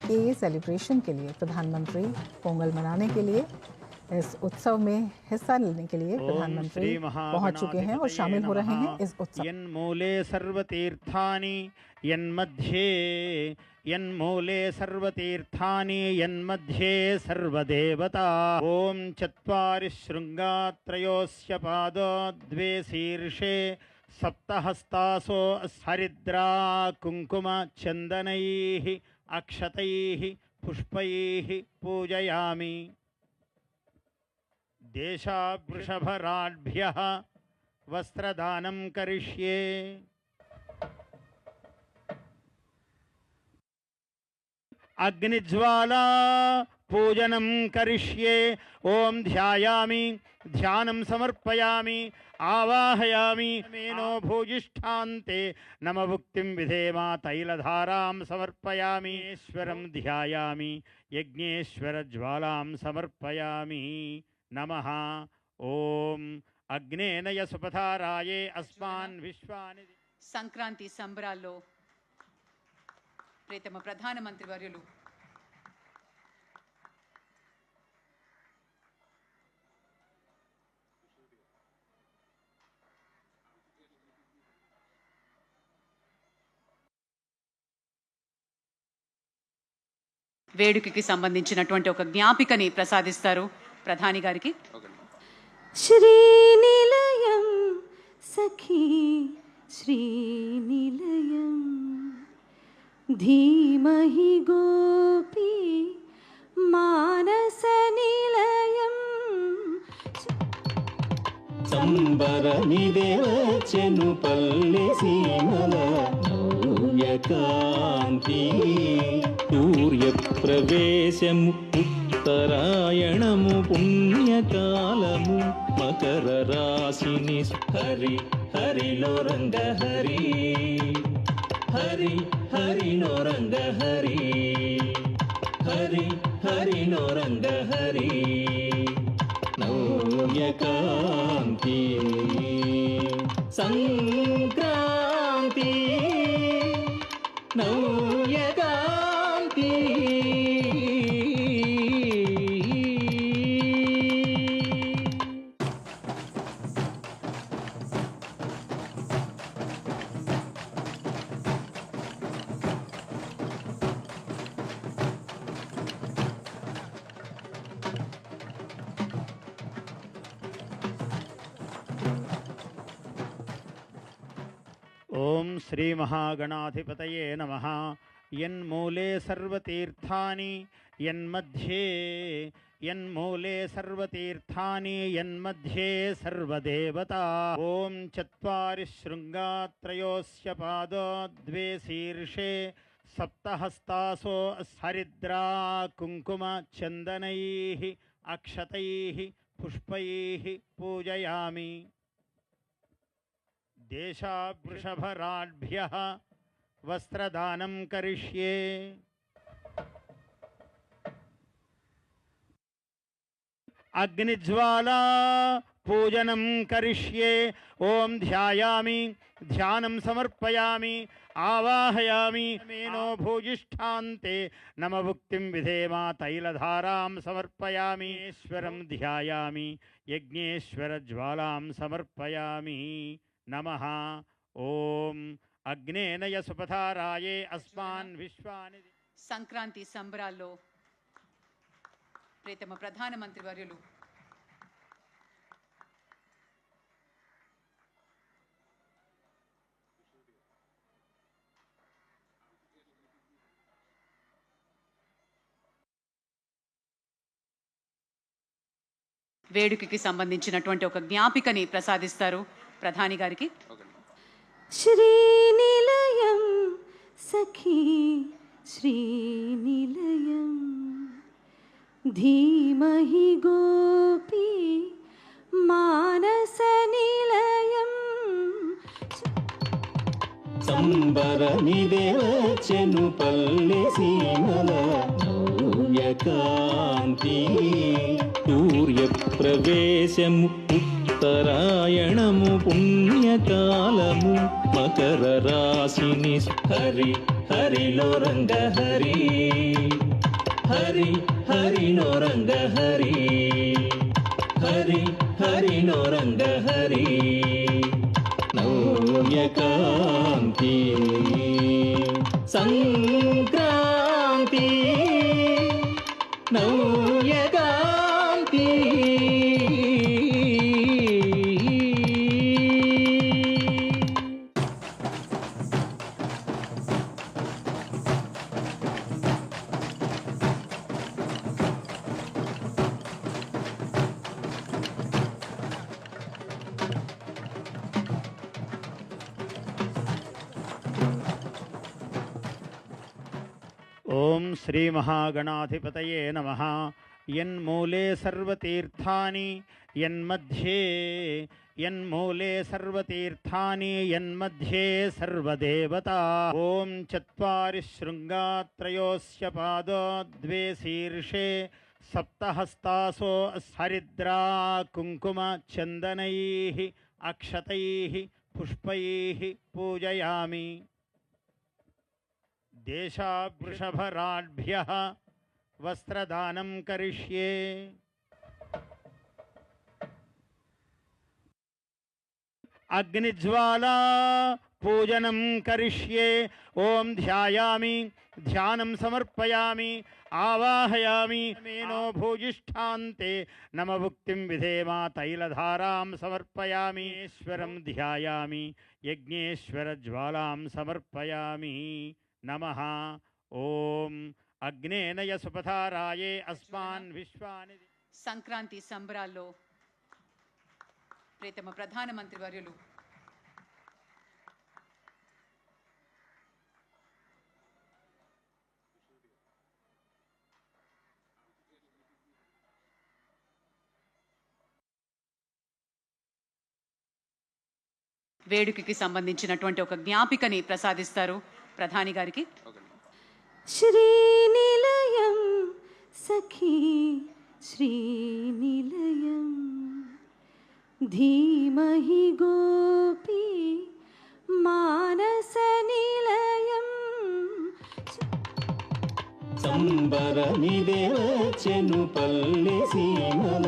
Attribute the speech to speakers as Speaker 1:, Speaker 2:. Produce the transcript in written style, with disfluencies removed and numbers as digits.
Speaker 1: के सेलिब्रेशन के लिए प्रधानमंत्री पोंगल मनाने के लिए इस उत्सव में हिस्सा लेने के लिए प्रधानमंत्री पहुंच चुके हैं और शामिल हो रहे हैं इस उत्सव।
Speaker 2: यन्मूले सर्वतीर्थानि यन्मूले सर्वतीर्थानि यन्मध्ये सर्वदेवता। ओम चत्वारि शृंगात्रयोस्य पादो द्वे शीर्षे सप्तहस्तासो हरिद्रा कुंकुम चंदनैः अक्षतैः पुष्पैः पूजयामि। देशावृषभराड्भ्यः वस्त्रदानं करिष्ये। अग्निज्वाला पूजनं करिष्ये। ओम ध्यायामि ध्यानं समर्पयामि आवाहयामि। मेनो भूयिष्ठान्ते नमभुक्तिं विधेमा तैलधारां समर्पयामि। ईश्वरं ध्यायामि यज्ञेश्वरज्वालां समर्पयामि। नमः। ओम अग्नेनय सुपथाराये अस्मान् विश्वानि।
Speaker 3: సంక్రాంతి సంబరాల్లో ప్రియతమ ప్రధానమంత్రి వర్యులు వేడుకకి సంబంధించినటువంటి ఒక జ్ఞాపికని ప్రసాదిస్తారు ప్రధాని గారికి.
Speaker 4: శ్రీనిలయం సఖీ శ్రీనిలయం ధీమహి గోపీ మానస నిలయం.
Speaker 5: సంబరనిదేవచెను పల్లె సీమల నవ్యకాంతి. సూర్యప్రవేశము ఉత్తరాయణము పుణ్యకాలము మకర రాశిని. హరి హరిలో రంగ హరి హరి హరిలో రంగ హరి హరి హరిలో రంగ హరి. నవ్యకాంతి సంక్రాంతి నవ్యకాంతి.
Speaker 2: ओम श्री महागणाधिपतये नमः। यन्मूले सर्वतीर्थानि यन्मूले सर्वतीर्थानि यन्मध्ये सर्वदेवता। ओम चत्वारि शृंगात्रयोस्य पादो द्वे शीर्षे सप्तहस्तासो हरिद्रा कुंकुम चंदनैः अक्षतैः पुष्पैः पूजयामि। देशावृषभराड्भ्यः वस्त्रदानं करिष्ये। अग्निज्वाला पूजनं करिष्ये। ओम ध्यायामि ध्यानं समर्पयामि आवाहयामि। मेनो भूयिष्ठान्ते नमभुक्तिं विधेमा तैलधारां समर्पयामि। ईश्वरं ध्यायामि यज्ञेश्वरज्वालां समर्पयामि। नमः। ओम अग्नेनय सुपथाराये अस्मान् विश्वानि।
Speaker 3: సంక్రాంతి సంబరాల్లో ప్రియతమ ప్రధానమంత్రి వర్యులు వేడుకకి సంబంధించినటువంటి ఒక జ్ఞాపికని ప్రసాదిస్తారు ప్రధాని గారికి.
Speaker 4: శ్రీనిలయం సఖీ శ్రీనిలయం ధీమహి గోపీ మానస నిలయం.
Speaker 5: సంబరనిదేవచెను పల్లె సీమల నవ్యకాంతి. సూర్యప్రవేశము ఉత్తరాయణము పుణ్యకాలము మకర రాశిని. హరి హరిలో రంగ హరి హరి హరి నోరంగ హరి హరి హరి నోరంగ హరి నవ్యకాంతి సంక్రాంతి నవ్యకాంతి
Speaker 2: ఓం శ్రీ మహాగణాధిపతయే నమః. యన్మూలే సర్వతీర్థాని యన్మూలే సర్వతీర్థాని యన్మధ్యే సర్వదేవతా. ఓం చత్వారి శృంగాత్రయోస్య పాదో ద్వే శీర్షే సప్తహస్తాసో హరిద్రా కుంకుమ చందనైః అక్షతైః పుష్పైః పూజయామి. దేశావృషభరాఢ్భ్యః వస్త్రదానం కరిష్యే. అగ్నిజ్వాలా పూజనం కరిష్యే. ఓం ధ్యాయామి ధ్యానం సమర్పయామి ఆవాహయామి. మేనో భూయిష్ఠాంతే నమభుక్తిం విధేమా తైలధారాం సమర్పయామి. ఈశ్వరం ధ్యాయామి యజ్ఞేశ్వర జ్వాలాం సమర్పయామి. నమః. ఓం అగ్నేనయ సుపథారాయే అస్మాన్ విశ్వాని.
Speaker 3: సంక్రాంతి సంబరాల్లో ప్రియతమ ప్రధానమంత్రి వర్యులు వేడుకకి సంబంధించినటువంటి ఒక జ్ఞాపికని ప్రసాదిస్తారు ప్రధాని గారికి.
Speaker 4: श्रीनिलयं सखी श्रीनिलयं धीमहि गोपी मानसनिलयं.
Speaker 5: సంబరమిదే వచ్చెను పల్లె సీమల